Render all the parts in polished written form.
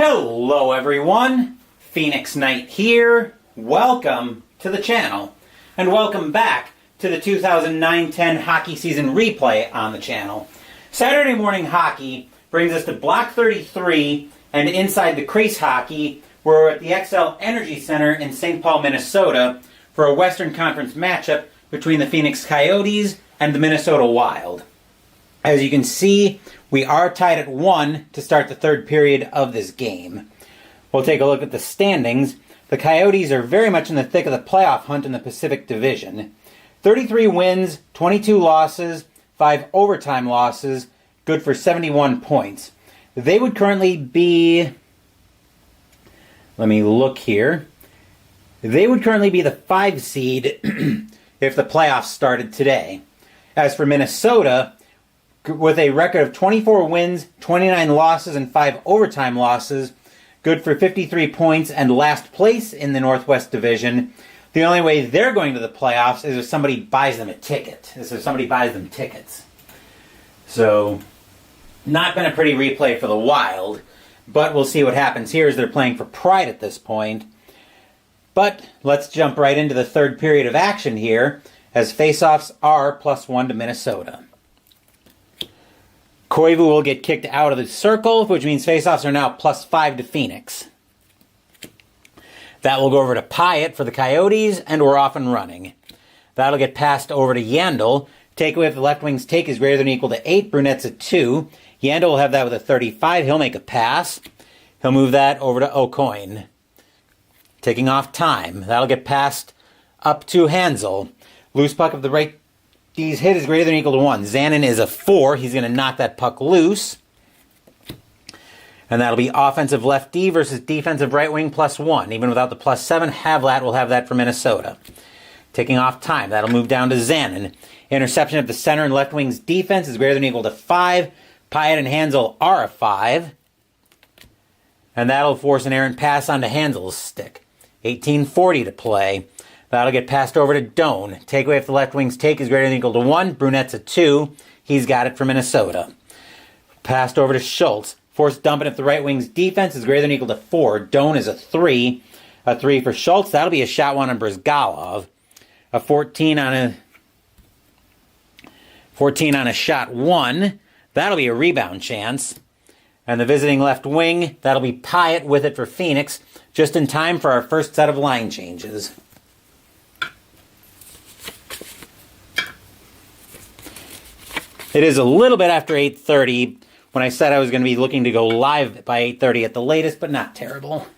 Hello everyone, Phoenix Knight here. Welcome to the channel, and welcome back to the 2009-10 hockey season replay on the channel. Saturday morning hockey brings us to Block 33 and Inside the Crease Hockey. We're at the Xcel Energy Center in St. Paul, Minnesota for a Western Conference matchup between the Phoenix Coyotes and the Minnesota Wild. As you can see, we are tied at 1 to start the third period of this game. We'll take a look at the standings. The Coyotes are very much in the thick of the playoff hunt in the Pacific Division. 33 wins, 22 losses, 5 overtime losses, good for 71 points. They would currently be... Let me look here. They would currently be the 5 seed if the playoffs started today. As for Minnesota, with a record of 24 wins, 29 losses, and 5 overtime losses, good for 53 points and last place in the Northwest Division. The only way they're going to the playoffs is if somebody buys them a ticket. Is if somebody buys them tickets. So, not been a pretty replay for the Wild, but we'll see what happens here as they're playing for pride at this point. But let's jump right into the third period of action here, as faceoffs are +1 to Minnesota. Koivu will get kicked out of the circle, which means faceoffs are now +5 to Phoenix. That will go over to Pyatt for the Coyotes, and we're off and running. That'll get passed over to Yandel. Takeaway if the left wing's take is greater than or equal to 8. Brunette's at 2. Yandel will have that with a 35. He'll make a pass. He'll move that over to O'Coin. Taking off time. That'll get passed up to Hansel. Loose puck of the right D's hit is greater than or equal to 1. Zanin is a 4. He's going to knock that puck loose. And that'll be offensive left D versus defensive right wing +1. Even without the +7, Havlat will have that for Minnesota. Taking off time. That'll move down to Zanin. Interception of the center and left wing's defense is greater than or equal to 5. Pyatt and Hansel are a 5. And that'll force an errant pass onto Hansel's stick. 18:40 to play. That'll get passed over to Doan. Takeaway if the left wing's take is greater than or equal to 1. Brunette's a 2. He's got it for Minnesota. Passed over to Schultz. Forced dumping if the right wing's defense is greater than or equal to 4. Doan is a 3. A 3 for Schultz. That'll be a shot 1 on Brizgalov. A 14 on a shot 1. That'll be a rebound chance. And the visiting left wing, that'll be Pyatt with it for Phoenix, just in time for our first set of line changes. It is a little bit after 8:30 when I said I was going to be looking to go live by 8:30 at the latest, but not terrible.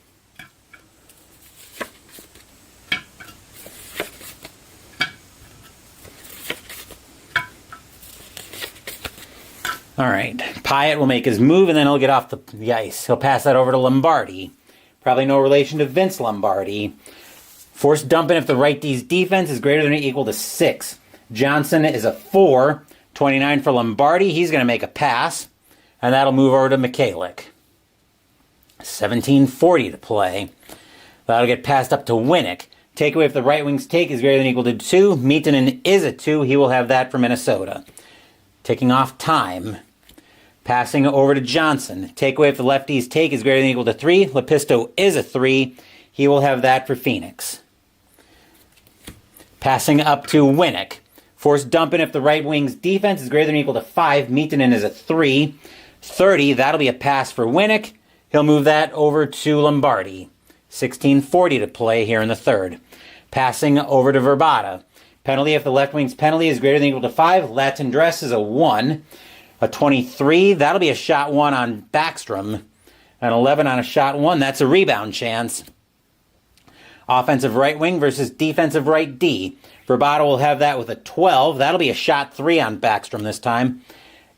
All right, Pyatt will make his move and then he'll get off the ice. He'll pass that over to Lombardi. Probably no relation to Vince Lombardi. Forced dumping if the right D's defense is greater than or equal to 6. Johnson is a 4. 29 for Lombardi. He's going to make a pass. And that'll move over to Michalik. 17:40 to play. That'll get passed up to Winnick. Takeaway if the right wing's take is greater than or equal to 2. Mietonen is a 2. He will have that for Minnesota. Taking off time. Passing over to Johnson. Takeaway if the lefty's take is greater than or equal to 3. Lepisto is a 3. He will have that for Phoenix. Passing up to Winnick. Forced dumping if the right wing's defense is greater than or equal to 5. Mietonen is a 3. 30, that'll be a pass for Winnick. He'll move that over to Lombardi. 16:40 to play here in the third. Passing over to Verbata. Penalty if the left wing's penalty is greater than or equal to 5. Latin dress is a 1. A 23, that'll be a shot 1 on Backstrom. An 11 on a shot 1, that's a rebound chance. Offensive right wing versus defensive right D. Verbata will have that with a 12. That'll be a shot 3 on Backstrom this time.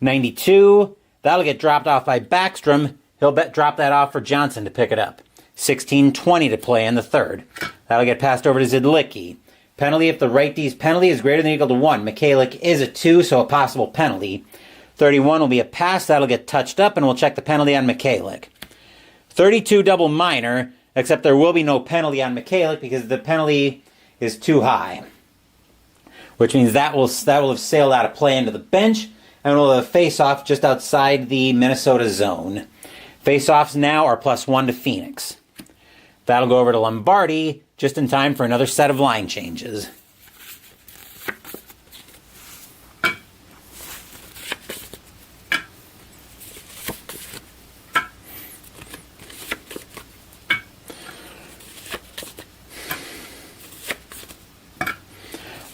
92. That'll get dropped off by Backstrom. He'll drop that off for Johnson to pick it up. 16:20 to play in the third. That'll get passed over to Zidlicki. Penalty if the right D's penalty is greater than or equal to 1. Michalik is a 2, so a possible penalty. 31 will be a pass. That'll get touched up, and we'll check the penalty on Michalik. 32 double minor, except there will be no penalty on Michalik because the penalty is too high. Which means that will have sailed out of play into the bench, and we'll have a face-off just outside the Minnesota zone. Face-offs now are +1 to Phoenix. That'll go over to Lombardi just in time for another set of line changes.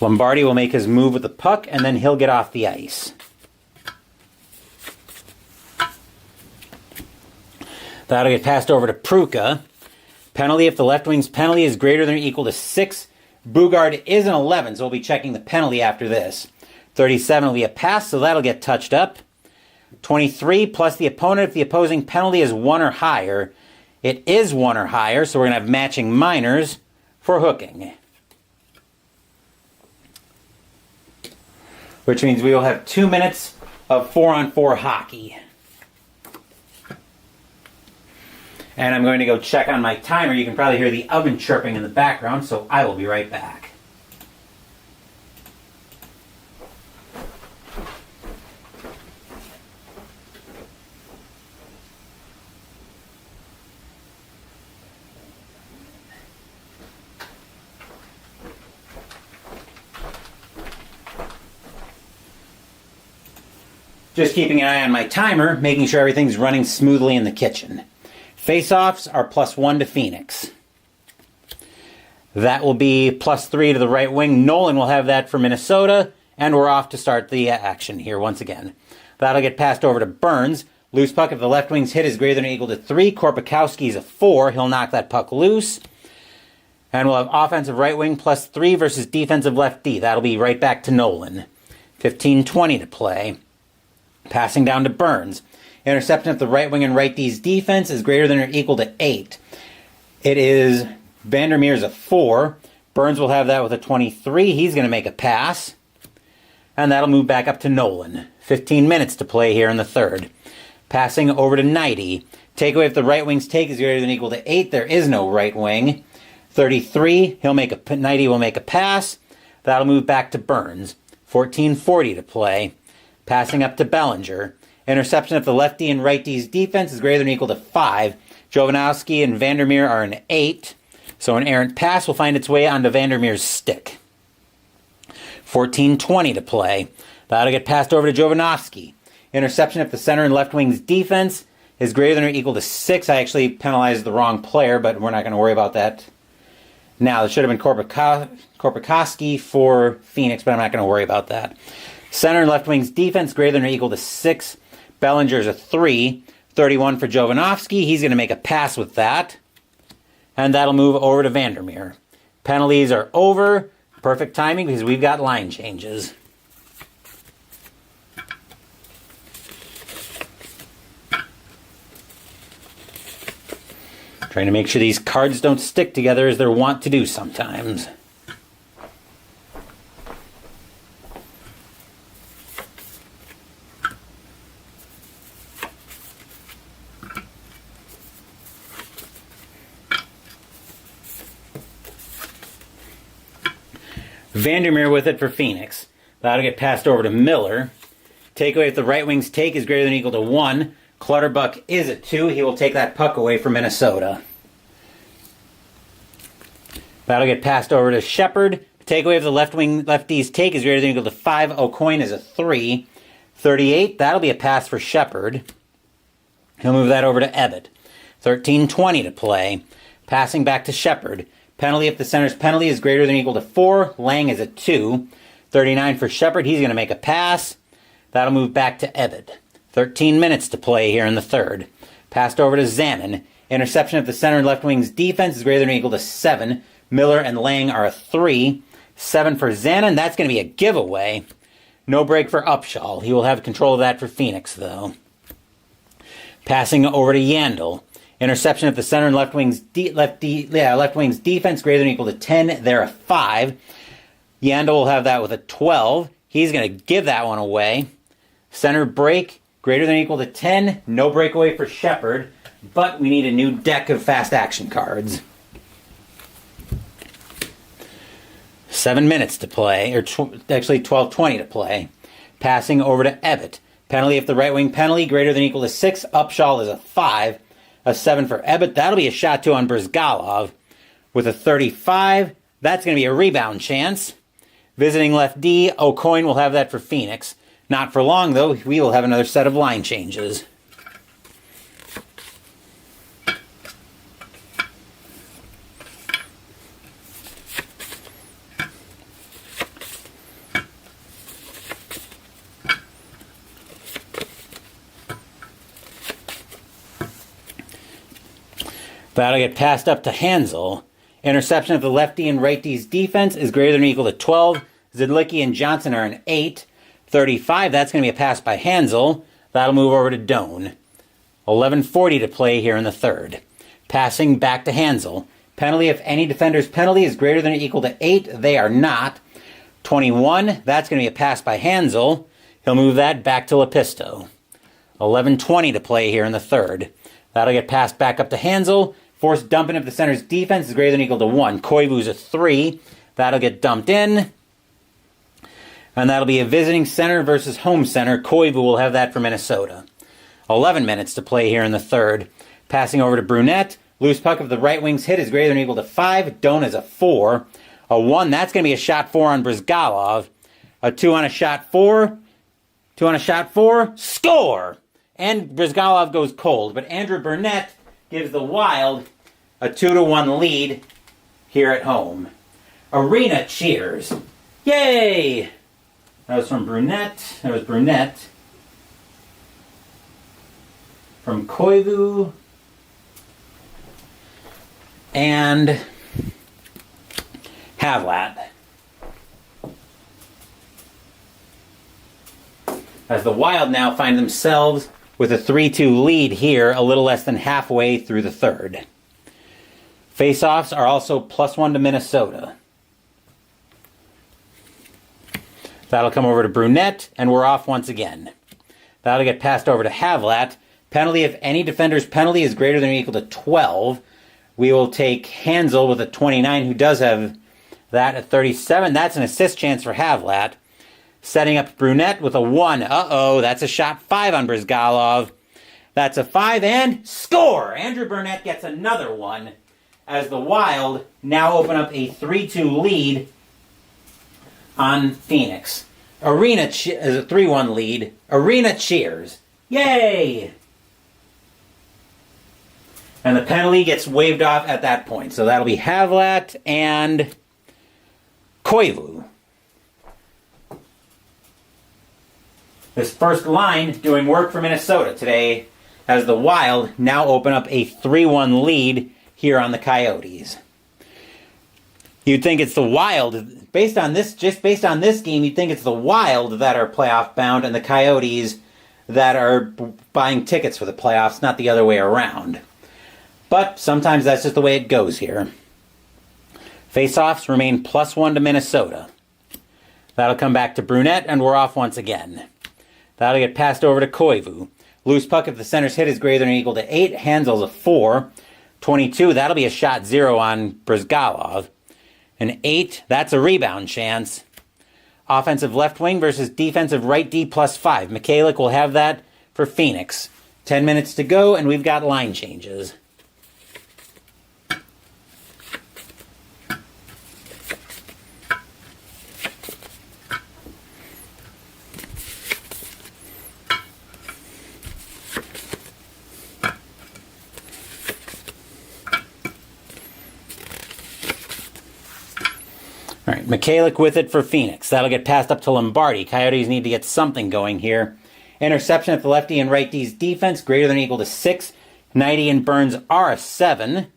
Lombardi will make his move with the puck, and then he'll get off the ice. That'll get passed over to Pruka. Penalty if the left wing's penalty is greater than or equal to 6. Bugard is an 11, so we'll be checking the penalty after this. 37 will be a pass, so that'll get touched up. 23 plus the opponent if the opposing penalty is 1 or higher. It is 1 or higher, so we're going to have matching minors for hooking. Which means we will have 2 minutes of 4-on-4 hockey. And I'm going to go check on my timer. You can probably hear the oven chirping in the background, so I will be right back. Just keeping an eye on my timer, making sure everything's running smoothly in the kitchen. Face-offs are +1 to Phoenix. That will be +3 to the right wing. Nolan will have that for Minnesota, and we're off to start the action here once again. That'll get passed over to Burns. Loose puck if the left wing's hit is greater than or equal to 3. Korpakowski's a 4. He'll knock that puck loose. And we'll have offensive right wing +3 versus defensive left D. That'll be right back to Nolan. 15:20 to play. Passing down to Burns. Interception of the right wing and right D's defense is greater than or equal to 8. It is Vandermeer's a 4. Burns will have that with a 23. He's going to make a pass. And that'll move back up to Nolan. 15 minutes to play here in the third. Passing over to Knighty. Takeaway if the right wing's take is greater than or equal to 8. There is no right wing. 33. Knighty will make a pass. That'll move back to Burns. 14:40 to play. Passing up to Bellinger. Interception if the left D and right D's defense is greater than or equal to 5. Jovanovski and Vandermeer are an 8. So an errant pass will find its way onto Vandermeer's stick. 14:20 to play. That'll get passed over to Jovanovski. Interception if the center and left wing's defense is greater than or equal to 6. I actually penalized the wrong player, but we're not going to worry about that now. It should have been Korpakowski for Phoenix, but I'm not going to worry about that. Center and left wing's defense greater than or equal to 6. Bellinger's a 3. 31 for Jovanovski. He's going to make a pass with that. And that'll move over to Vandermeer. Penalties are over. Perfect timing because we've got line changes. Trying to make sure these cards don't stick together as they're wont to do sometimes. Vandermeer with it for Phoenix. That'll get passed over to Miller. Takeaway if the right wing's take is greater than or equal to 1. Clutterbuck is at 2. He will take that puck away for Minnesota. That'll get passed over to Shepard. Takeaway if the left D's take is greater than or equal to 5. O'Coin is a 3. 38. That'll be a pass for Shepard. He'll move that over to Ebbett. 13:20 to play. Passing back to Shepard. Penalty if the center's penalty is greater than or equal to 4. Lang is a 2. 39 for Shepard. He's going to make a pass. That'll move back to Ebbett. 13 minutes to play here in the third. Passed over to Zanin. Interception if the center and left wing's defense is greater than or equal to 7. Miller and Lang are a 3. 7 for Zanin. That's going to be a giveaway. No break for Upshaw. He will have control of that for Phoenix, though. Passing over to Yandel. Interception if the center and left wing's defense greater than or equal to 10. They're a 5. Yandel will have that with a 12. He's going to give that one away. Center break greater than or equal to 10. No breakaway for Shepard. But we need a new deck of fast action cards. 7 minutes to play, or actually 12:20 to play. Passing over to Ebbett. Penalty if the right wing penalty greater than or equal to 6. Upshaw is a 5. A 7 for Ebbett. That'll be a shot 2 on Brizgalov. With a 35, that's going to be a rebound chance. Visiting left D, O'Coin will have that for Phoenix. Not for long, though. We will have another set of line changes. That'll get passed up to Hansel. Interception of the lefty and right D's defense is greater than or equal to 12. Zidlicki and Johnson are an 8. 35, that's going to be a pass by Hansel. That'll move over to Doan. 11:40 to play here in the third. Passing back to Hansel. Penalty if any defender's penalty is greater than or equal to 8. They are not. 21, that's going to be a pass by Hansel. He'll move that back to Lepisto. 11:20 to play here in the third. That'll get passed back up to Hansel. Forced dumping if the center's defense is greater than or equal to 1. Koivu's a 3. That'll get dumped in. And that'll be a visiting center versus home center. Koivu will have that for Minnesota. 11 minutes to play here in the third. Passing over to Brunette. Loose puck if the right wing's hit is greater than or equal to 5. Doan is a 4. A 1, that's going to be a shot 4 on Brizgalov. A 2 on a shot 4. 2 on a shot 4. Score! And Brizgalov goes cold. But Andrew Burnett gives the Wild a 2-1 lead here at home. Arena cheers. Yay! That was from Brunette. That was Brunette. From Koivu. And Havlat. As the Wild now find themselves with a 3-2 lead here, a little less than halfway through the third. Face-offs are also +1 to Minnesota. That'll come over to Brunette, and we're off once again. That'll get passed over to Havlat. Penalty if any defender's penalty is greater than or equal to 12. We will take Hansel with a 29, who does have that at 37. That's an assist chance for Havlat. Setting up Brunette with a 1. Uh-oh, that's a shot 5 on Brizgalov. That's a 5, and score! Andrew Burnett gets another one, as the Wild now open up a 3-2 lead on Phoenix. Arena is a 3-1 lead. Arena cheers. Yay! And the penalty gets waved off at that point. So that'll be Havlat and Koivu. This first line doing work for Minnesota today, as the Wild now open up a 3-1 lead here on the Coyotes. You'd think it's the Wild, based on this game, you'd think it's the Wild that are playoff bound and the Coyotes that are buying tickets for the playoffs, not the other way around. But sometimes that's just the way it goes here. Face-offs remain +1 to Minnesota. That'll come back to Brunette, and we're off once again. That'll get passed over to Koivu. Loose puck if the center's hit is greater than or equal to 8. Hansel's a 4. 22, that'll be a shot 0 on Brizgalov. An 8, that's a rebound chance. Offensive left wing versus defensive right D +5. Michalik will have that for Phoenix. 10 minutes to go, and we've got line changes. All right, Michalik with it for Phoenix. That'll get passed up to Lombardi. Coyotes need to get something going here. Interception at the lefty and right D's defense, greater than or equal to 6. Knighty and Burns are a 7.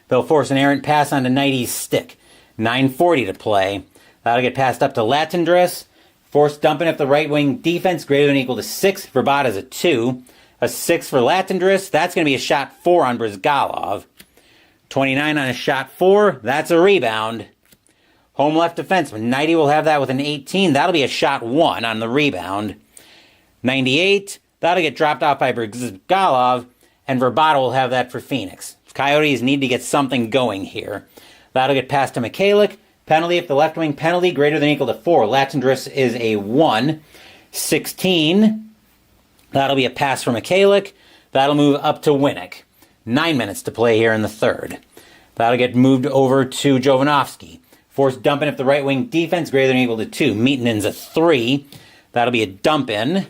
They'll force an errant pass onto Knighty's stick. 9:40 to play. That'll get passed up to Latendress. Force dumping at the right wing defense, greater than or equal to 6. Verbata's a 2. A 6 for Latendress. That's going to be a shot 4 on Brizgalov. 29 on a shot 4. That's a rebound. Home left defenseman. Knighty will have that with an 18. That'll be a shot 1 on the rebound. 98. That'll get dropped off by Brizgalov. And Verbata will have that for Phoenix. Coyotes need to get something going here. That'll get passed to Michalik. Penalty if the left wing penalty greater than or equal to 4. Latendress is a 1. 16. That'll be a pass for Michalik. That'll move up to Winnick. 9 minutes to play here in the third. That'll get moved over to Jovanovski. Forced dump in if the right wing defense greater than or equal to 2. Meatonen's a 3. That'll be a dump in.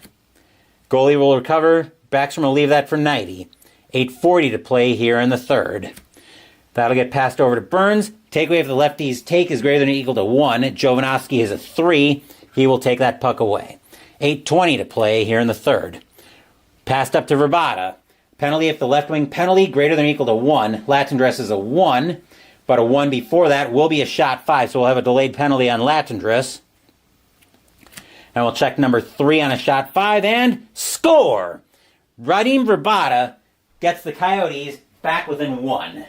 Goalie will recover. Backstrom will leave that for 90. 8:40 to play here in the third. That'll get passed over to Burns. Takeaway if the lefty's take is greater than or equal to 1. Jovanovski is a 3. He will take that puck away. 8:20 to play here in the third. Passed up to Verbata. Penalty if the left wing penalty greater than or equal to 1. Latendress is a 1, but a 1 before that will be a shot 5, so we'll have a delayed penalty on Latendress. And we'll check number 3 on a shot 5, and score! Radim Verbata gets the Coyotes back within 1.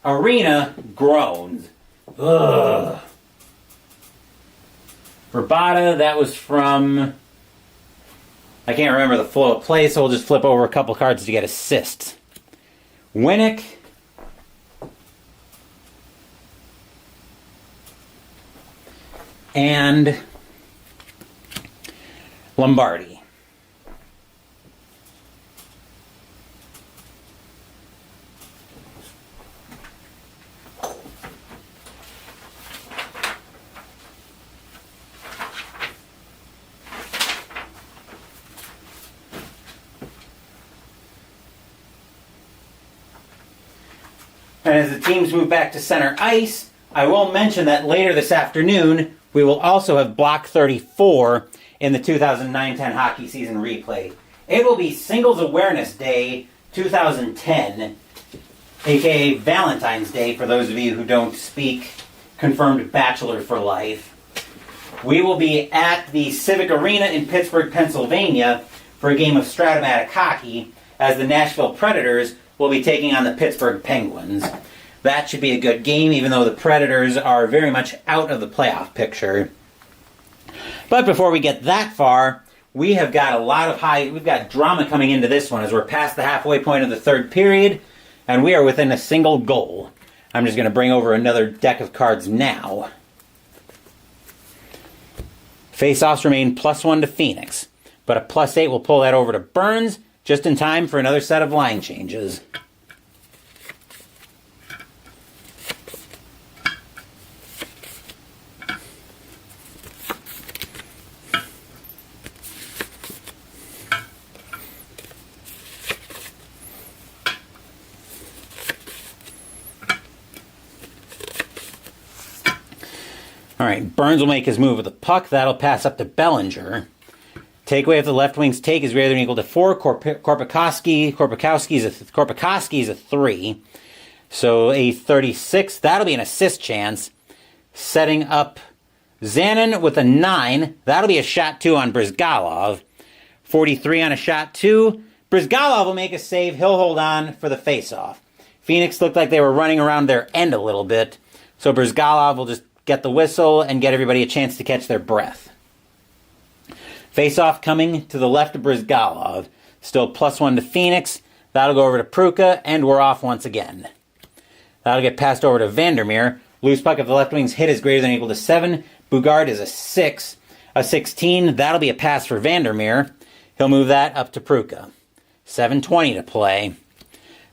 Arena groans. Ugh. Verbata, that was from... I can't remember the flow of play, so we'll just flip over a couple cards to get assists. Winnick. And Lombardi. And as the teams move back to center ice, I will mention that later this afternoon, we will also have Block 34 in the 2009-10 hockey season replay. It will be Singles Awareness Day 2010, aka Valentine's Day for those of you who don't speak confirmed Bachelor for Life. We will be at the Civic Arena in Pittsburgh, Pennsylvania for a game of Stratomatic hockey as the Nashville Predators will be taking on the Pittsburgh Penguins. That should be a good game, even though the Predators are very much out of the playoff picture. But before we get that far, we've got drama coming into this one as we're past the halfway point of the third period, and we are within a single goal. I'm just going to bring over another deck of cards now. Face-offs remain +1 to Phoenix, but a +8 will pull that over to Burns, just in time for another set of line changes. All right, Burns will make his move with the puck. That'll pass up to Bellinger. Takeaway if the left wing's take is greater than or equal to 4. Korpikoski is a 3. So a 36. That'll be an assist chance. Setting up Zanin with a 9. That'll be a shot 2 on Brizgalov. 43 on a shot 2. Brizgalov will make a save. He'll hold on for the face-off. Phoenix looked like they were running around their end a little bit. So Brizgalov will just get the whistle and get everybody a chance to catch their breath. Face-off coming to the left of Brizgalov. Still +1 to Phoenix. That'll go over to Pruka, and we're off once again. That'll get passed over to Vandermeer. Loose puck if the left wing's hit is greater than or equal to 7. Bugard is a 6. A 16. That'll be a pass for Vandermeer. He'll move that up to Pruka. 7:20 to play.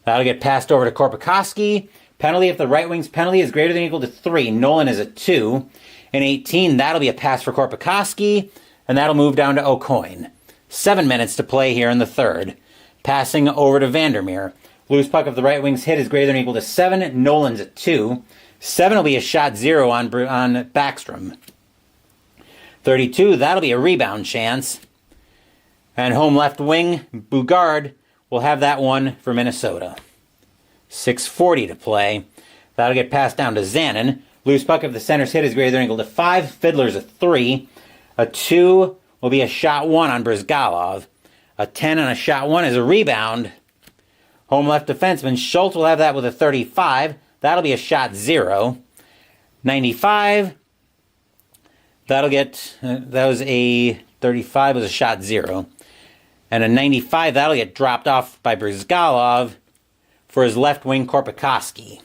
That'll get passed over to Korpikoski. Penalty if the right wing's penalty is greater than or equal to 3. Nolan is a 2. An 18. That'll be a pass for Korpikoski. And that'll move down to O'Coin. 7 minutes to play here in the third. Passing over to Vandermeer. Loose puck if the right wing's hit is greater than or equal to 7. Nolan's at 2. 7 will be a shot 0 on Backstrom. 32, that'll be a rebound chance. And home left wing, Bugard will have that one for Minnesota. 6:40 to play. That'll get passed down to Zanin. Loose puck if the center's hit is greater than or equal to 5. Fiddler's a 3. A 2 will be a shot 1 on Brizgalov. A 10 on a shot 1 is a rebound. Home left defenseman Schultz will have that with a 35. That'll be a shot 0. 95. That'll get, that was a 35, was a shot 0. And a 95, that'll get dropped off by Brizgalov for his left wing Korpikoski.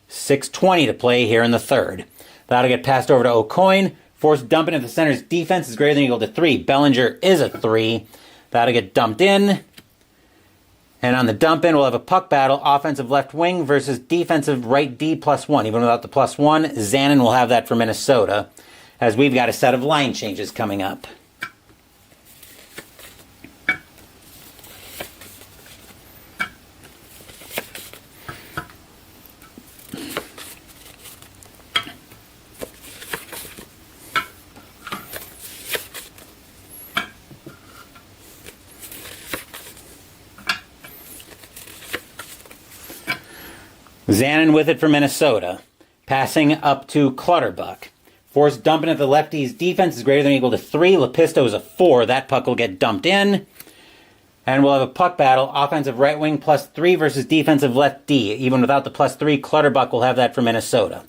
6:20 to play here in the third. That'll get passed over to O'Coin. Force dumping if the center's defense is greater than or equal to 3. Bellinger is a 3. That'll get dumped in. And on the dump in, we'll have a puck battle. Offensive left wing versus defensive right D +1. Even without the +1, Zanin will have that for Minnesota, as we've got a set of line changes coming up. Zanin with it for Minnesota. Passing up to Clutterbuck. Force dumping if the lefty's defense is greater than or equal to 3. Lepisto is a 4. That puck will get dumped in. And we'll have a puck battle. Offensive right wing +3 versus defensive left D. Even without the +3, Clutterbuck will have that for Minnesota.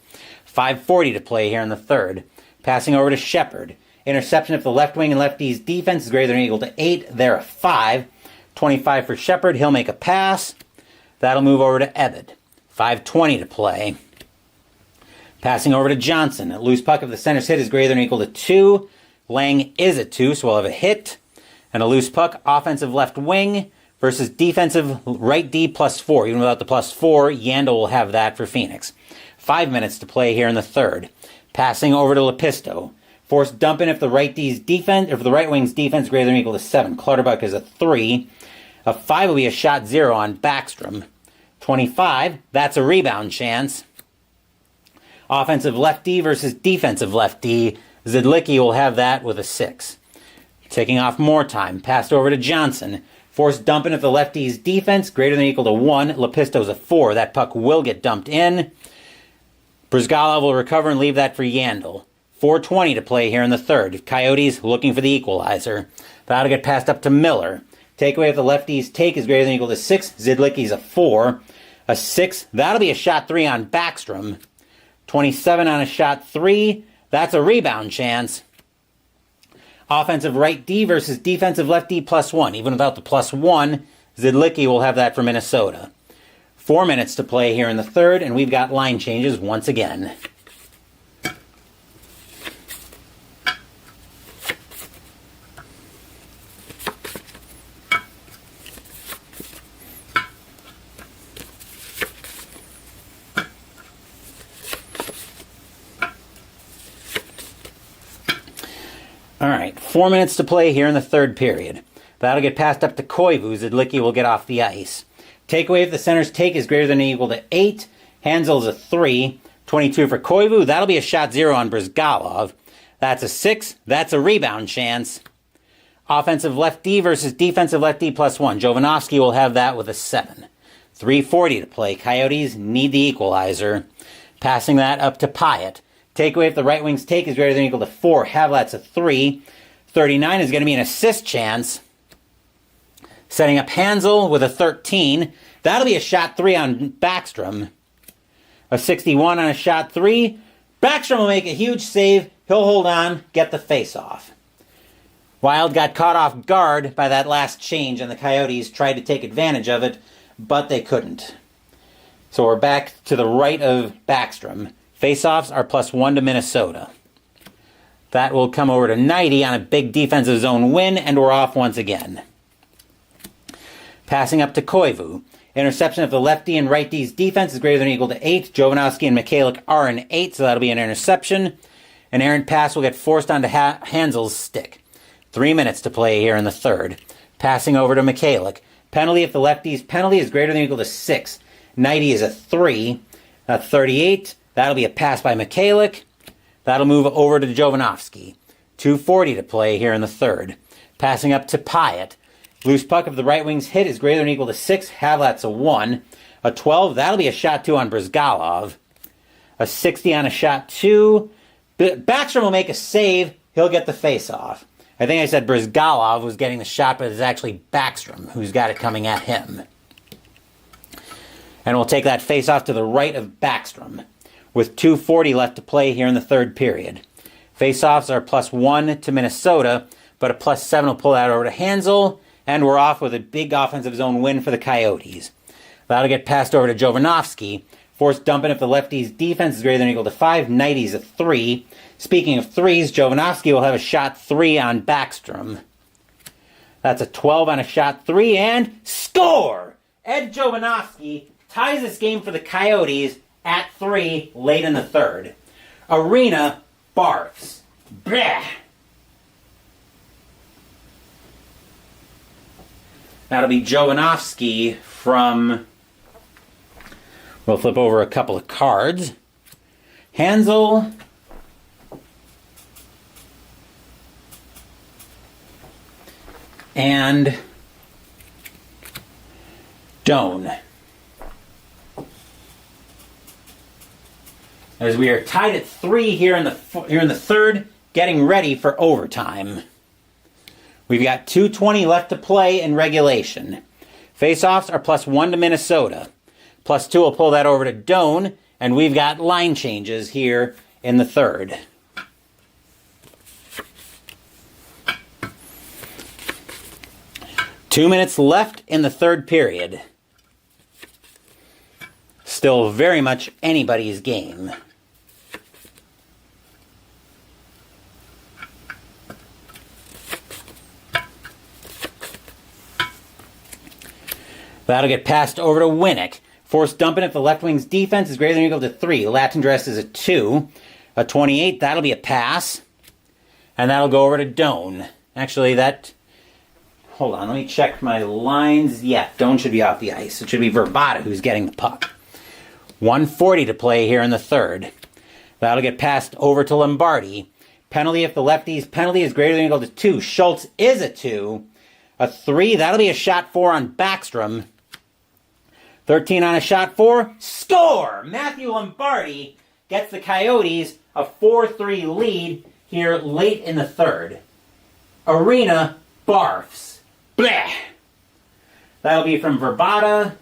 5:40 to play here in the third. Passing over to Shepard. Interception if the left wing and left D's defense is greater than or equal to 8. They're a 5. 25 for Shepard. He'll make a pass. That'll move over to Ebbett. 5:20 to play. Passing over to Johnson. A loose puck if the center's hit is greater than or equal to 2. Lang is a 2, so we'll have a hit. And a loose puck, offensive left wing versus defensive right D +4. Even without the +4, Yandel will have that for Phoenix. 5 minutes to play here in the third. Passing over to Lepisto. Force dumping if the right D's defense, or if the right wing's defense is greater than or equal to 7. Clutterbuck is a 3. A 5 will be a shot 0 on Backstrom. 25, that's a rebound chance. Offensive left D versus defensive left D. Zidlicki will have that with a 6. Taking off more time. Passed over to Johnson. Force dumping if the lefty's defense greater than or equal to 1. Lepisto's a 4. That puck will get dumped in. Brizgalov will recover and leave that for Yandel. 4:20 to play here in the third. Coyotes looking for the equalizer. That'll get passed up to Miller. Takeaway if the lefty's take is greater than or equal to 6. Zidlicki's a 4. A 6, that'll be a shot 3 on Backstrom. 27 on a shot 3. That's a rebound chance. Offensive right D versus defensive left D +1. Even without the +1, Zidlicki will have that for Minnesota. 4 minutes to play here in the third, and we've got line changes once again. All right, 4 minutes to play here in the third period. That'll get passed up to Koivu. Zidlicki will get off the ice. Takeaway if the center's take is greater than or equal to 8. Hansel's a 3. 22 for Koivu. That'll be a shot 0 on Brizgalov. That's a 6. That's a rebound chance. Offensive left D versus defensive left D +1. Jovanovski will have that with a 7. 3:40 to play. Coyotes need the equalizer. Passing that up to Pyatt. Takeaway if the right wing's take is greater than or equal to 4. Havlat's a 3. 39 is going to be an assist chance. Setting up Hansel with a 13. That'll be a shot 3 on Backstrom. A 61 on a shot 3. Backstrom will make a huge save. He'll hold on, get the face-off. Wild got caught off guard by that last change, and the Coyotes tried to take advantage of it, but they couldn't. So we're back to the right of Backstrom. Face-offs are +1 to Minnesota. That will come over to 90 on a big defensive zone win, and we're off once again. Passing up to Koivu. Interception if the lefty and right D's defense is greater than or equal to 8. Jovanovski and Mikhailiuk are an 8, so that'll be an interception. An errant pass will get forced onto Hansel's stick. 3 minutes to play here in the third. Passing over to Mikhailiuk. Penalty if the lefty's penalty is greater than or equal to 6. 90 is a 3. 38. That'll be a pass by Mikhailiuk. That'll move over to Jovanovski. 2:40 to play here in the third. Passing up to Pyatt. Loose puck if the right wing's hit is greater than or equal to 6. Havlat's a 1. A 12. That'll be a shot 2 on Brizgalov. A 60 on a shot 2. Backstrom will make a save. He'll get the face-off. I think I said Brizgalov was getting the shot, but it's actually Backstrom who's got it coming at him. And we'll take that face-off to the right of Backstrom, with 2:40 left to play here in the third period. Face-offs are +1 to Minnesota, but a +7 will pull that over to Hansel, and we're off with a big offensive zone win for the Coyotes. That'll get passed over to Jovanovski. Force dumping if the lefty's defense is greater than or equal to 5. Knighty's a 3. Speaking of threes, Jovanovski will have a shot 3 on Backstrom. That's a 12 on a shot 3, and score! Ed Jovanovski ties this game for the Coyotes at 3 late in the third. Arena barfs. Bleh. That'll be Jovanovski from... We'll flip over a couple of cards. Hansel. And Doan. As we are tied at 3 here in the third, getting ready for overtime. We've got 2:20 left to play in regulation. Faceoffs are +1 to Minnesota. +2 will pull that over to Doan, and we've got line changes here in the third. Two minutes left in the third period. Still very much anybody's game. That'll get passed over to Winnick. Force dumping if the left wing's defense is greater than or equal to 3. Latin dress is a 2. A 28, that'll be a pass. And that'll go over to Doan. Actually, that... Hold on, let me check my lines. Yeah, Doan should be off the ice. It should be Verbata who's getting the puck. 1:40 to play here in the third. That'll get passed over to Lombardi. Penalty if the lefty's penalty is greater than or equal to 2. Schultz is a 2. A 3, that'll be a shot 4 on Backstrom. 13 on a shot 4. Score! Matthew Lombardi gets the Coyotes a 4-3 lead here late in the third. Arena barfs. Bleh! That'll be from Verbata.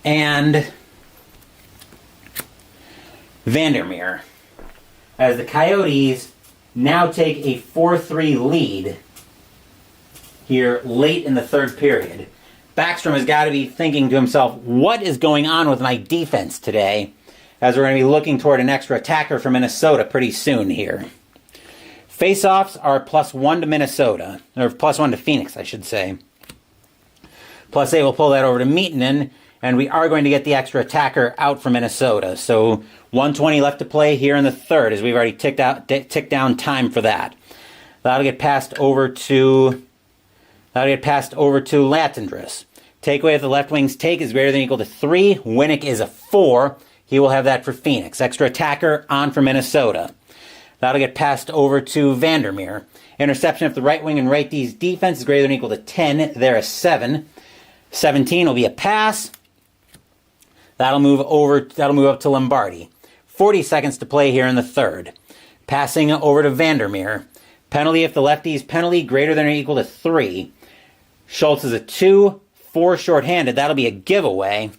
And Vandermeer. As the Coyotes now take a 4-3 lead here late in the third period. Backstrom has got to be thinking to himself, what is going on with my defense today? As we're going to be looking toward an extra attacker for Minnesota pretty soon here. Faceoffs are +1 to Minnesota, or +1 to Phoenix, I should say. +8 will pull that over to Meetonen, and we are going to get the extra attacker out for Minnesota. So 1:20 left to play here in the third, as we've already ticked down time for that. That'll get passed over to Latendress. Takeaway if the left wing's take is greater than or equal to 3. Winnick is a 4. He will have that for Phoenix. Extra attacker on for Minnesota. That'll get passed over to Vandermeer. Interception if the right wing and right D's defense is greater than or equal to 10. They're a 7. 17 will be a pass. That'll move up to Lombardi. 40 seconds to play here in the third. Passing over to Vandermeer. Penalty if the lefty's penalty greater than or equal to 3. Schultz is a 2. 4 shorthanded. That'll be a giveaway.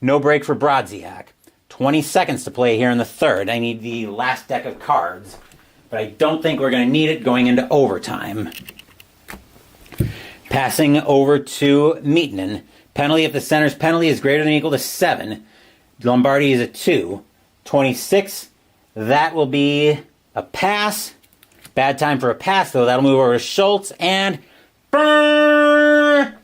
No break for Brodziak. 20 seconds to play here in the third. I need the last deck of cards, but I don't think we're going to need it going into overtime. Passing over to Meetonen. Penalty if the center's penalty is greater than or equal to 7. Lombardi is a 2. 26. That will be a pass. Bad time for a pass, though. That'll move over to Schultz, and there's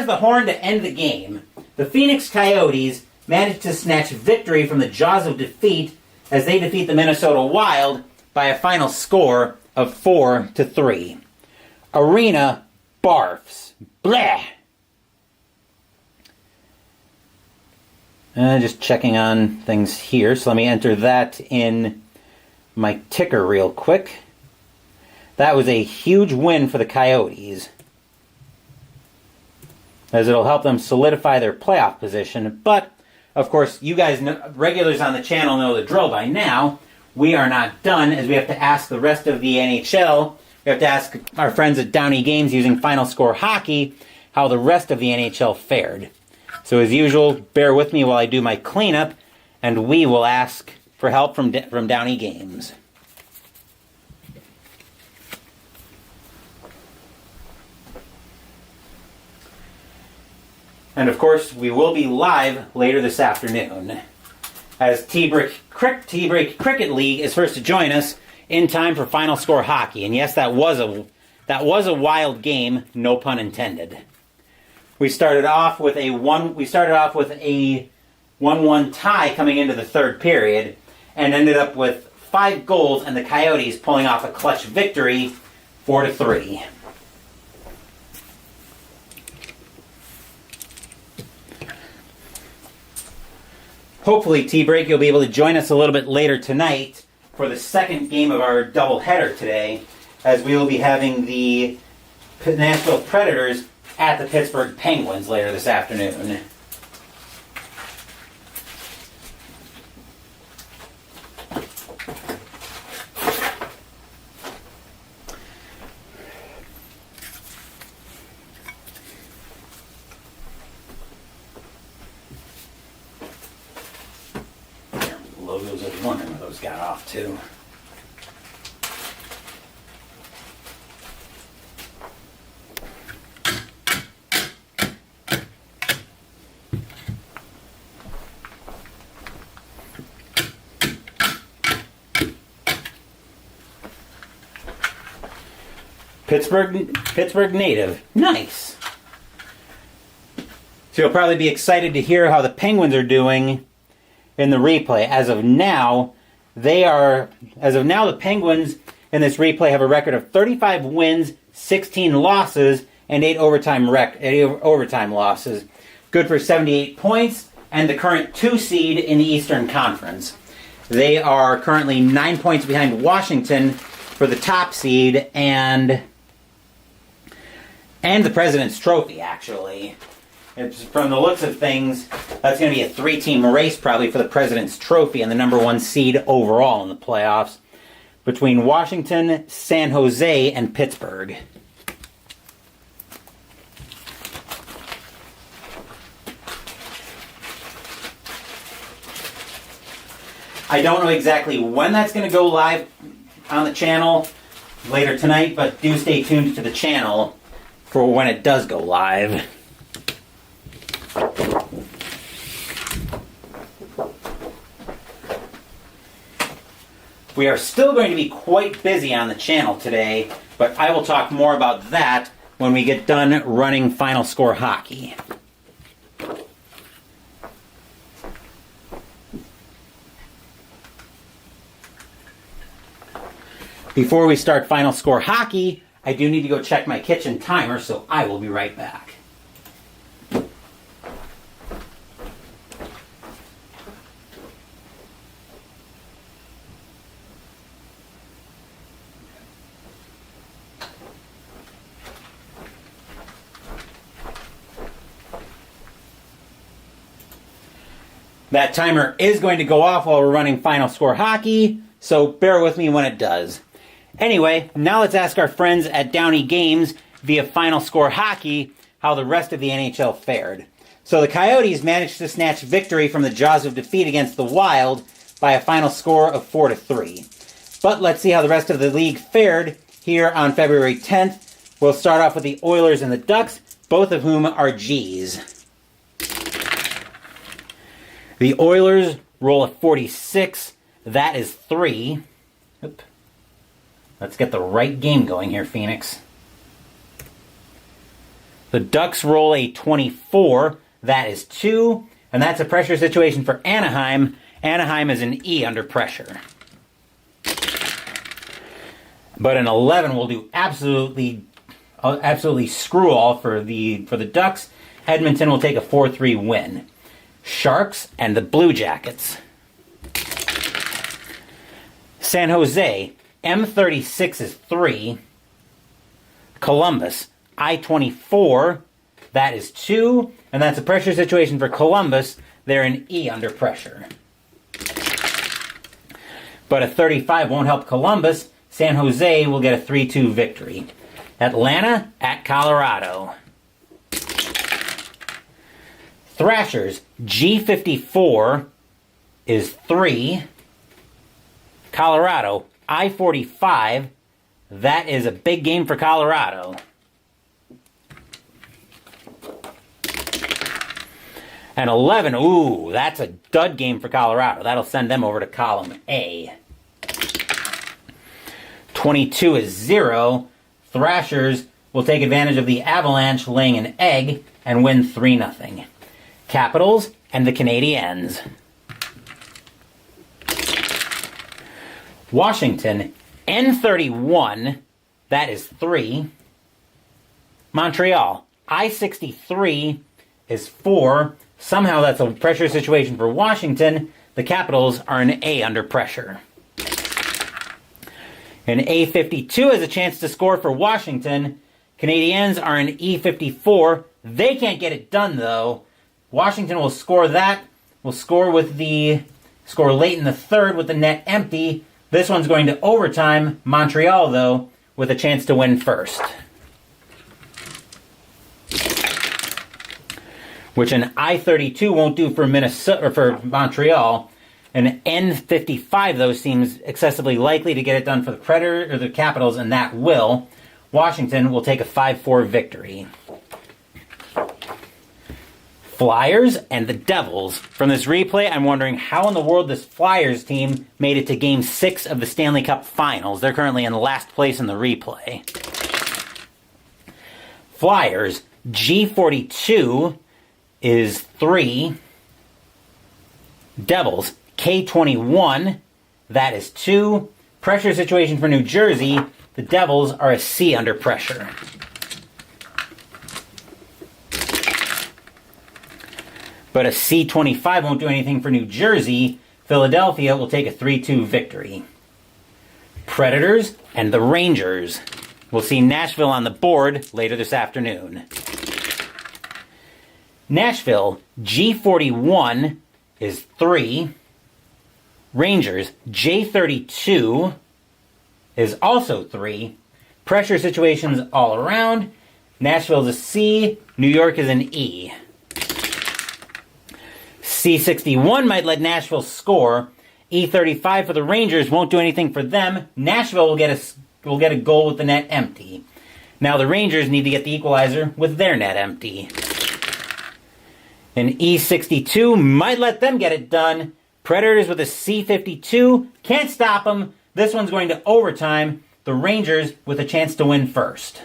the horn to end the game. The Phoenix Coyotes managed to snatch victory from the jaws of defeat as they defeat the Minnesota Wild by a final score of 4-3. Arena barfs. Bleh! Just checking on things here, so let me enter that in my ticker real quick. That was a huge win for the Coyotes, as it'll help them solidify their playoff position. But, of course, you guys, regulars on the channel, know the drill by now. We are not done, as we have to ask the rest of the NHL. We have to ask our friends at Downey Games using Final Score Hockey how the rest of the NHL fared. So, as usual, bear with me while I do my cleanup, and we will ask for help from Downey Games. And of course, we will be live later this afternoon, as T-Break Cricket League is first to join us in time for Final Score Hockey. And yes, that was a wild game, no pun intended. We started off with a 1-1 tie coming into the third period, and ended up with 5 goals and the Coyotes pulling off a clutch victory, 4-3. Hopefully, T-Break, you'll be able to join us a little bit later tonight for the second game of our doubleheader today, as we will be having the Nashville Predators at the Pittsburgh Penguins later this afternoon. Logos, I was wondering where those got off to. Pittsburgh native. Nice. So you'll probably be excited to hear how the Penguins are doing in the replay. As of now, the Penguins in this replay have a record of 35 wins, 16 losses, and 8 overtime losses. Good for 78 points, and the current 2 seed in the Eastern Conference. They are currently 9 points behind Washington for the top seed, and the President's Trophy, actually. From the looks of things, that's going to be a 3-team race probably for the President's Trophy and the number 1 seed overall in the playoffs between Washington, San Jose, and Pittsburgh. I don't know exactly when that's going to go live on the channel later tonight, but do stay tuned to the channel for when it does go live. We are still going to be quite busy on the channel today, but I will talk more about that when we get done running Final Score Hockey. Before we start Final Score Hockey, I do need to go check my kitchen timer, so I will be right back. That timer is going to go off while we're running Final Score Hockey, so bear with me when it does. Anyway, now let's ask our friends at Downey Games via Final Score Hockey how the rest of the NHL fared. So the Coyotes managed to snatch victory from the jaws of defeat against the Wild by a final score of 4-3. But let's see how the rest of the league fared here on February 10th. We'll start off with the Oilers and the Ducks, both of whom are Gs. The Oilers roll a 46. That is 3. Oop. Let's get the right game going here, Phoenix. The Ducks roll a 24. That is 2. And that's a pressure situation for Anaheim. Anaheim is an E under pressure. But an 11 will do absolutely screw all for the Ducks. Edmonton will take a 4-3 win. Sharks and the Blue Jackets. San Jose, M36 is 3. Columbus, I-24, that is 2. And that's a pressure situation for Columbus. They're an E under pressure. But a 35 won't help Columbus. San Jose will get a 3-2 victory. Atlanta at Colorado. Thrashers, G54 is 3. Colorado, I-45. That is a big game for Colorado. And 11, ooh, that's a dud game for Colorado. That'll send them over to column A. 22 is 0. Thrashers will take advantage of the Avalanche laying an egg and win 3-0. Capitals and the Canadiens. Washington, N31, that is 3. Montreal, I63 is 4. Somehow that's a pressure situation for Washington. The Capitals are an A under pressure. An A52 has a chance to score for Washington. Canadiens are an E54. They can't get it done, though. Washington will score that. Will score late in the third with the net empty. This one's going to overtime. Montreal, though, with a chance to win first. Which an I-32 won't do for Minnesota or for Montreal. An N-55, though, seems excessively likely to get it done for the Predators or the Capitals, and that will. Washington will take a 5-4 victory. Flyers and the Devils. From this replay, I'm wondering how in the world this Flyers team made it to Game 6 of the Stanley Cup Finals. They're currently in last place in the replay. Flyers, G42 is 3. Devils, K21, that is 2. Pressure situation for New Jersey. The Devils are a C under pressure. But a C25 won't do anything for New Jersey. Philadelphia will take a 3-2 victory. Predators and the Rangers. We'll see Nashville on the board later this afternoon. Nashville, G41 is 3. Rangers, J32 is also 3. Pressure situations all around. Nashville's a C. New York is an E. C61 might let Nashville score. E35 for the Rangers won't do anything for them. Nashville will get a goal with the net empty. Now the Rangers need to get the equalizer with their net empty. An E62 might let them get it done. Predators with a C52 can't stop them. This one's going to overtime. The Rangers with a chance to win first.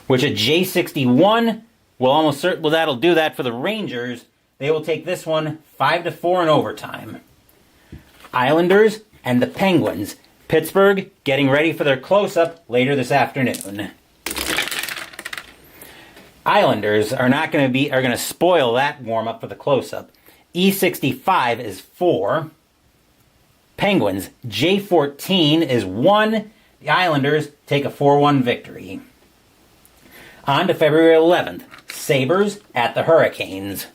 Which a J61 that'll do that for the Rangers. They will take this one 5-4 in overtime. Islanders and the Penguins. Pittsburgh getting ready for their close-up later this afternoon. Islanders are going to spoil that warm-up for the close-up. E65 is 4. Penguins, J14 is 1. The Islanders take a 4-1 victory. On to February 11th. Sabres at the Hurricanes.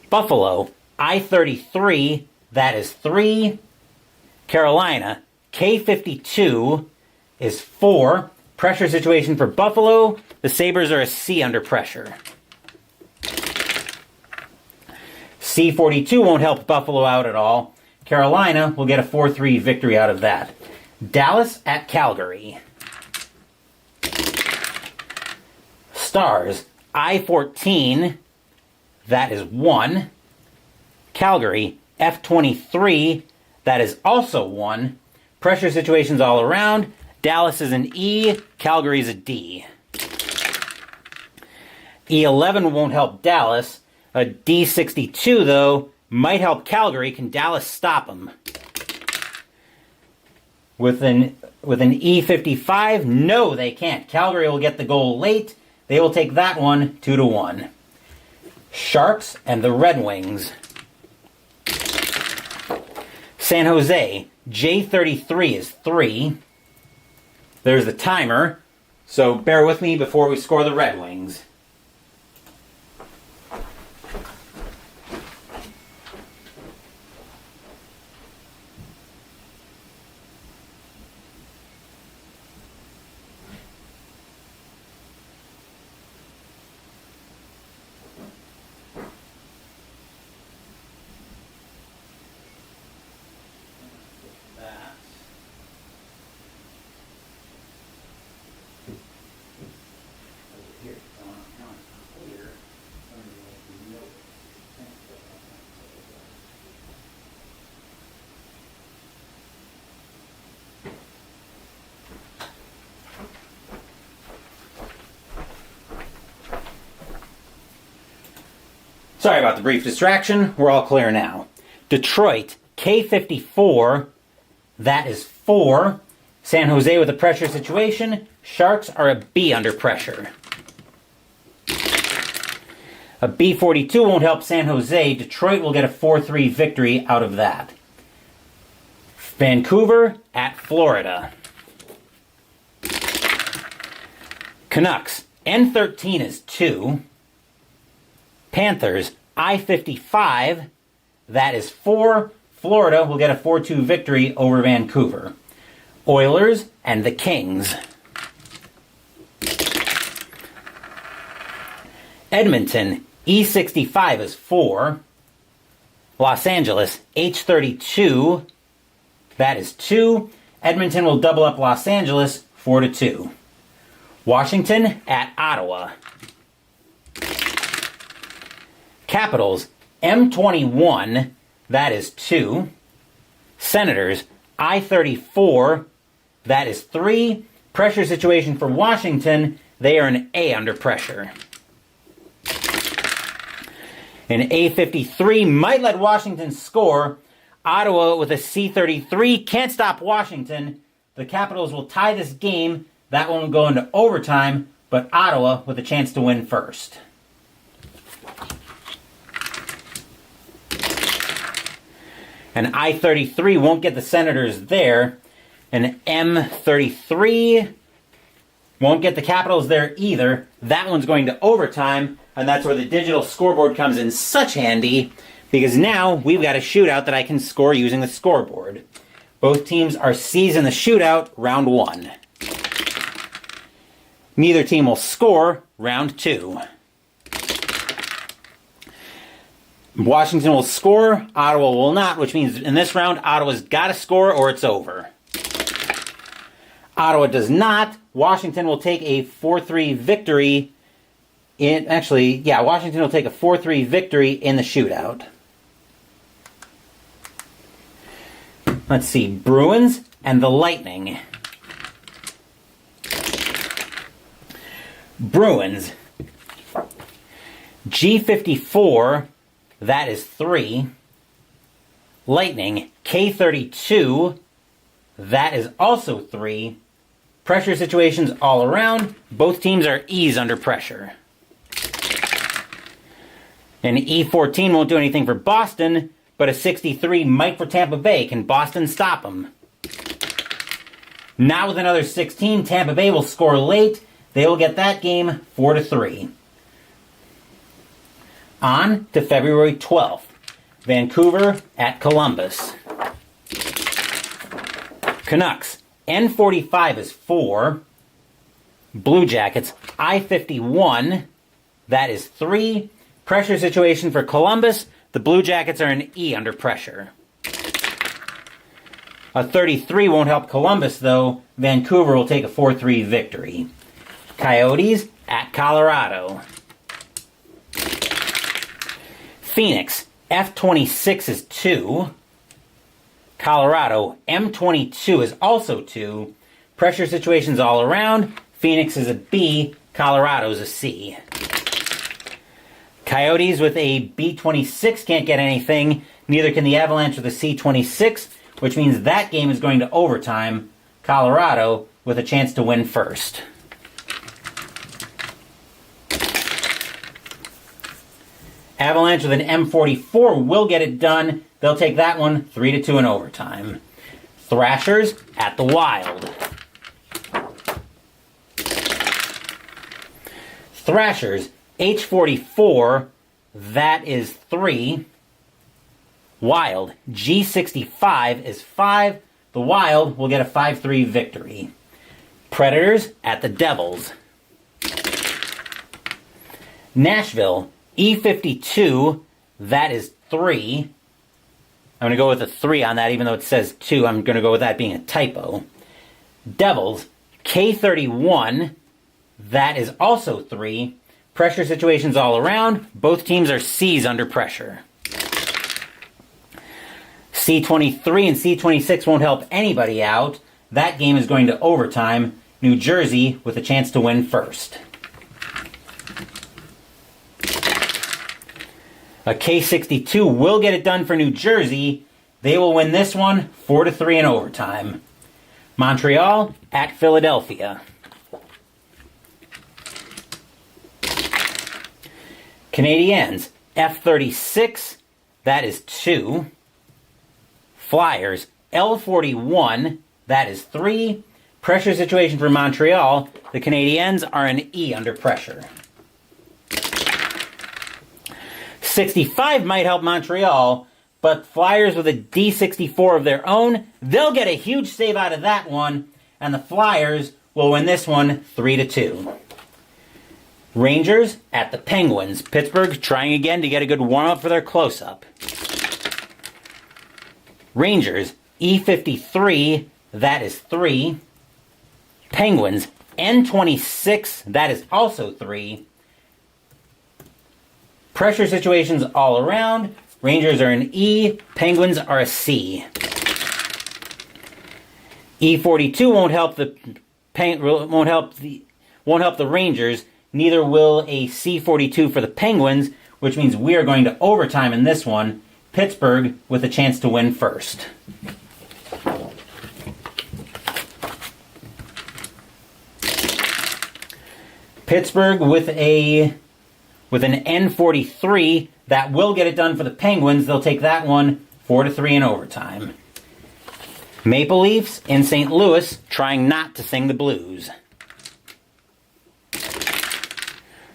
Buffalo, I-33, that is 3. Carolina, K-52 is 4. Pressure situation for Buffalo. The Sabres are a C under pressure. C-42 won't help Buffalo out at all. Carolina will get a 4-3 victory out of that. Dallas at Calgary. Stars, I-14, that is 1. Calgary, F-23, that is also 1. Pressure situations all around. Dallas is an E, Calgary is a D. E11 won't help Dallas. A D62, though, might help Calgary. Can Dallas stop them? With an E55, no, they can't. Calgary will get the goal late. They will take that one 2-1. Sharks and the Red Wings. San Jose, J33 is 3. There's the timer, so bear with me before we score the Red Wings. Sorry about the brief distraction. We're all clear now. Detroit, K54, that is 4. San Jose with a pressure situation. Sharks are a B under pressure. A B42 won't help San Jose. Detroit will get a 4-3 victory out of that. Vancouver at Florida. Canucks, N13 is 2. Panthers, I55, that is 4. Florida will get a 4-2 victory over Vancouver. Oilers and the Kings. Edmonton, E65 is 4. Los Angeles, H32, that is 2. Edmonton will double up Los Angeles 4-2. Washington at Ottawa. Capitals, M21, that is 2. Senators, I34, that is 3. Pressure situation for Washington, they are an A under pressure. An A53 might let Washington score. Ottawa with a C33 can't stop Washington. The Capitals will tie this game. That won't go into overtime, but Ottawa with a chance to win first. An I-33 won't get the Senators there. An M33 won't get the Capitals there either. That one's going to overtime, and that's where the digital scoreboard comes in such handy, because now we've got a shootout that I can score using the scoreboard. Both teams are C's in the shootout, round 1. Neither team will score round 2. Washington will score, Ottawa will not, which means in this round, Ottawa's got to score or it's over. Ottawa does not. Washington will take a 4-3 victory Washington will take a 4-3 victory in the shootout. Let's see, Bruins and the Lightning. Bruins, G54, that is 3. Lightning, K32, that is also 3. Pressure situations all around. Both teams are E's under pressure. An E14 won't do anything for Boston, but a 63 might for Tampa Bay. Can Boston stop them? Now with another 16, Tampa Bay will score late. They will get that game 4-3. On to February 12th. Vancouver at Columbus. Canucks, N45 is 4. Blue Jackets, I51, that is 3. Pressure situation for Columbus. The Blue Jackets are an E under pressure. A 33 won't help Columbus, though. Vancouver will take a 4-3 victory. Coyotes at Colorado. Phoenix, F26 is 2. Colorado, M22 is also 2. Pressure situations all around. Phoenix is a B. Colorado is a C. Coyotes with a B26 can't get anything. Neither can the Avalanche with a C26, which means that game is going to overtime. Colorado with a chance to win first. Avalanche with an M44 will get it done. They'll take that one 3-2 in overtime. Thrashers at the Wild. Thrashers, H44, that is 3. Wild, G65 is 5. The Wild will get a 5-3 victory. Predators at the Devils. Nashville, E52, that is 3. I'm going to go with a 3 on that, even though it says 2. I'm going to go with that being a typo. Devils, K31, that is also 3. Pressure situations all around. Both teams are C's under pressure. C23 and C26 won't help anybody out. That game is going to overtime. New Jersey with a chance to win first. A K62 will get it done for New Jersey. They will win this one 4-3 in overtime. Montreal at Philadelphia. Canadiens, F36, that is 2. Flyers, L41, that is 3. Pressure situation for Montreal. The Canadiens are an E under pressure. 65 might help Montreal, but Flyers with a D64 of their own, they'll get a huge save out of that one, and the Flyers will win this one 3-2. Rangers at the Penguins. Pittsburgh trying again to get a good warm-up for their close-up. Rangers, E53, that is 3. Penguins, N26, that is also 3. Pressure situations all around. Rangers are an E, Penguins are a C. E42 won't help the Rangers. Neither will a C42 for the Penguins, which means we are going to overtime in this one. Pittsburgh with a chance to win first. Pittsburgh with an N43 that will get it done for the Penguins. They'll take that one 4-3 in overtime. Maple Leafs in St. Louis trying not to sing the blues.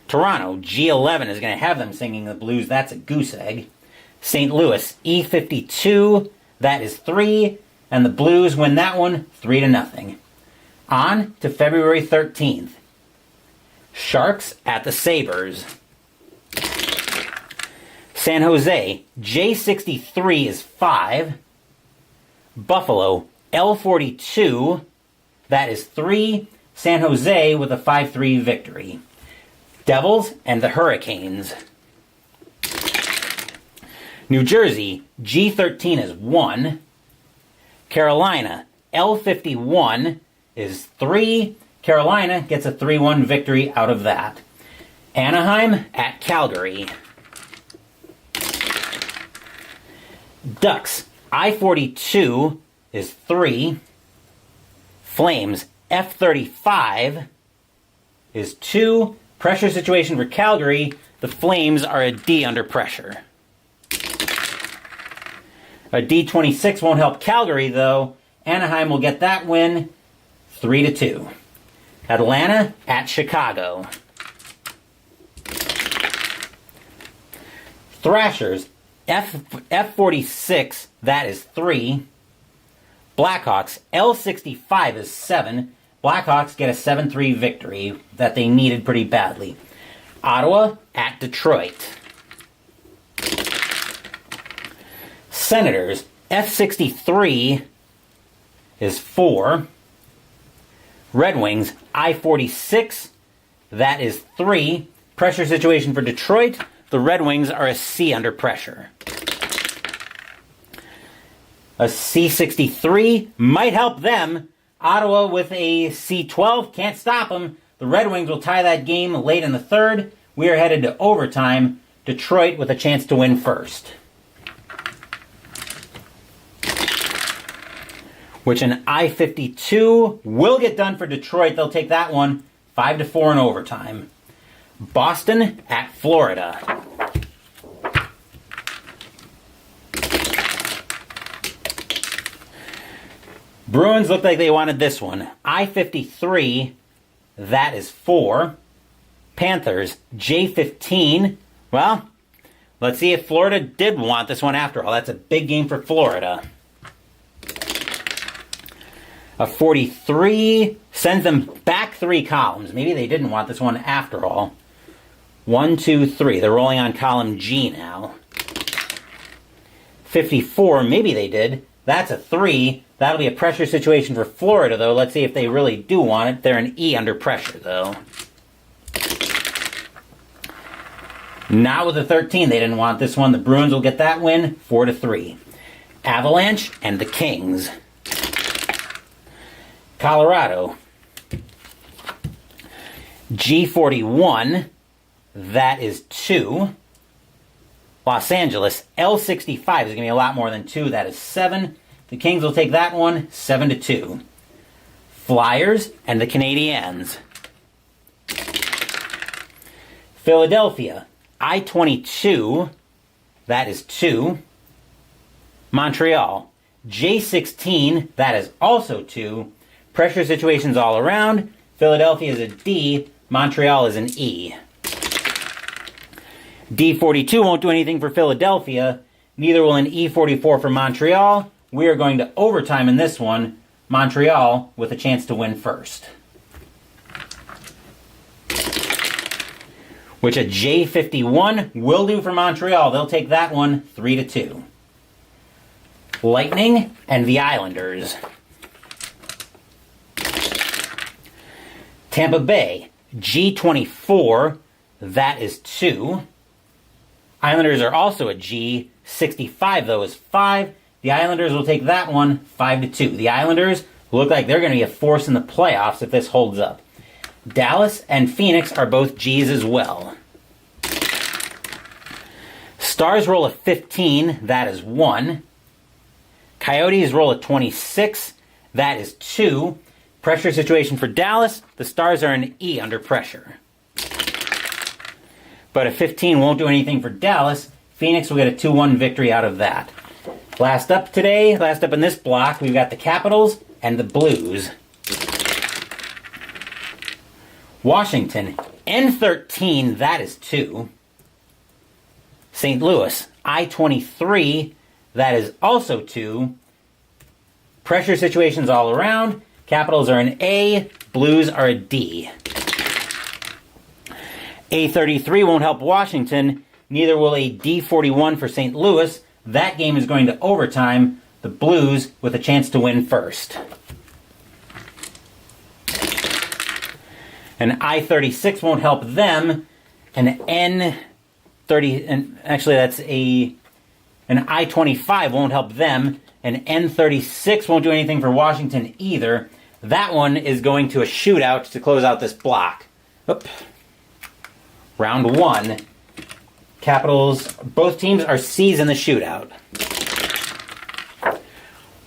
Toronto, G11 is going to have them singing the blues. That's a goose egg. St. Louis, E52, that is 3. And the Blues win that one 3-0. On to February 13th. Sharks at the Sabres. San Jose, J63 is 5. Buffalo, L42, that is 3. San Jose with a 5-3 victory. Devils and the Hurricanes. New Jersey, G13 is 1. Carolina, L51 is 3. Carolina gets a 3-1 victory out of that. Anaheim at Calgary. Ducks, I-42 is 3. Flames, F-35 is 2. Pressure situation for Calgary. The Flames are a D under pressure. A D26 won't help Calgary, though. Anaheim will get that win 3-2. Atlanta at Chicago. Thrashers, F46, that is 3. Blackhawks, L65 is 7. Blackhawks get a 7-3 victory that they needed pretty badly. Ottawa at Detroit. Senators, F63 is 4. Red Wings, I-46, that is 3. Pressure situation for Detroit. The Red Wings are a C under pressure. A C63 might help them. Ottawa with a C12 can't stop them. The Red Wings will tie that game late in the third. We are headed to overtime. Detroit with a chance to win first. Which an I-52 will get done for Detroit. They'll take that one 5-4 in overtime. Boston at Florida. Bruins looked like they wanted this one. I-53, that is 4. Panthers, J15. Well, let's see if Florida did want this one after all. That's a big game for Florida. A 43 sends them back 3 columns. Maybe they didn't want this one after all. 1, 2, 3. They're rolling on column G now. 54, maybe they did. That's a 3. That'll be a pressure situation for Florida, though. Let's see if they really do want it. They're an E under pressure, though. Not with a 13. They didn't want this one. The Bruins will get that win 4-3. Avalanche and the Kings. Colorado. G41. That is 2. Los Angeles, L65 is going to be a lot more than 2. That is 7. The Kings will take that one 7-2. Flyers and the Canadiens. Philadelphia, I-22, that is 2. Montreal, J16, that is also 2. Pressure situations all around. Philadelphia is a D, Montreal is an E. D42 won't do anything for Philadelphia. Neither will an E44 for Montreal. We are going to overtime in this one. Montreal with a chance to win first. Which a J51 will do for Montreal. They'll take that one 3-2. Lightning and the Islanders. Tampa Bay, G24, that is 2. Islanders are also a G65, though, is 5. The Islanders will take that one 5-2. The Islanders look like they're going to be a force in the playoffs if this holds up. Dallas and Phoenix are both Gs as well. Stars roll a 15, that is 1. Coyotes roll a 26, that is 2. Pressure situation for Dallas, the Stars are an E under pressure. But a 15 won't do anything for Dallas. Phoenix will get a 2-1 victory out of that. Last up in this block, we've got the Capitals and the Blues. Washington, N13, that is 2. St. Louis, I-23, that is also 2. Pressure situations all around. Capitals are an A, Blues are a D. A33 won't help Washington. Neither will a D41 for St. Louis. That game is going to overtime. The Blues with a chance to win first. An I-36 won't help them. An N30, and actually that's an I-25 won't help them. An N36 won't do anything for Washington either. That one is going to a shootout to close out this block. Oop. Round 1. Capitals, both teams are C's in the shootout.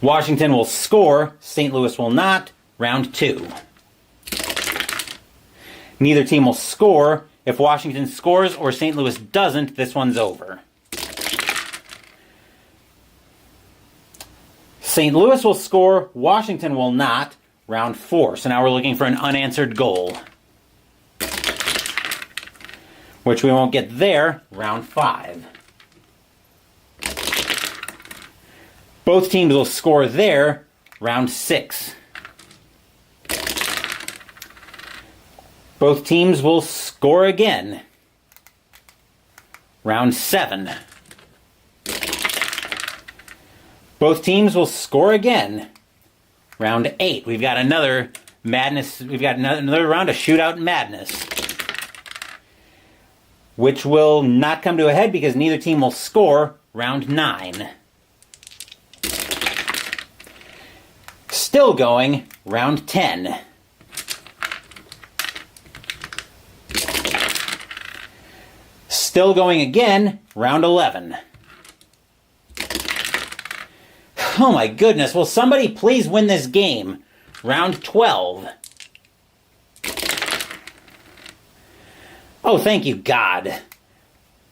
Washington will score, St. Louis will not. Round 2. Neither team will score. If Washington scores or St. Louis doesn't, this one's over. St. Louis will score, Washington will not. Round 4. So now we're looking for an unanswered goal, which we won't get there. Round 5. Both teams will score there. Round 6. Both teams will score again. Round 7. Both teams will score again. Round 8. We've got another madness. We've got another round of shootout madness, which will not come to a head because neither team will score. Round 9. Still going. Round 10. Still going again. Round 11. Oh my goodness, will somebody please win this game? Round 12. Oh, thank you, God.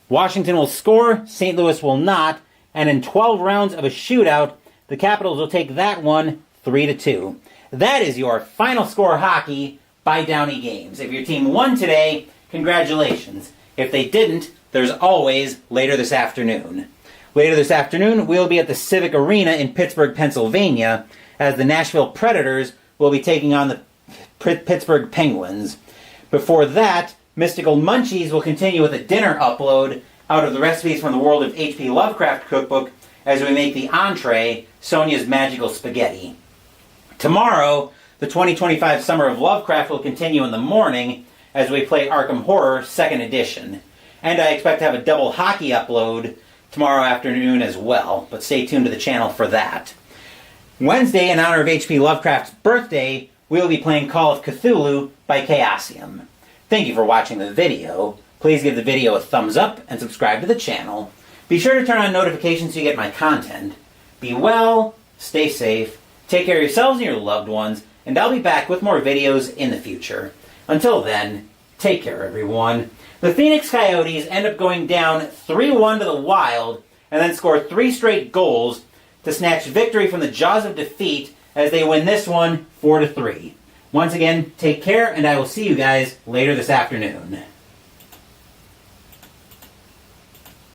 Washington will score, St. Louis will not, and in 12 rounds of a shootout, the Capitals will take that one 3-2. That is your final score hockey by Downey Games. If your team won today, congratulations. If they didn't, there's always later this afternoon. Later this afternoon, we'll be at the Civic Arena in Pittsburgh, Pennsylvania, as the Nashville Predators will be taking on the Pittsburgh Penguins. Before that, Mystical Munchies will continue with a dinner upload out of the recipes from the World of H.P. Lovecraft cookbook as we make the entree, Sonia's Magical Spaghetti. Tomorrow, the 2025 Summer of Lovecraft will continue in the morning as we play Arkham Horror 2nd Edition. And I expect to have a double hockey upload tomorrow afternoon as well, but stay tuned to the channel for that. Wednesday, in honor of H.P. Lovecraft's birthday, we will be playing Call of Cthulhu by Chaosium. Thank you for watching the video. Please give the video a thumbs up and subscribe to the channel. Be sure to turn on notifications so you get my content. Be well, stay safe, take care of yourselves and your loved ones, and I'll be back with more videos in the future. Until then, take care everyone. The Phoenix Coyotes end up going down 3-1 to the Wild, and then score 3 straight goals to snatch victory from the jaws of defeat as they win this one 4-3. Once again, take care, and I will see you guys later this afternoon.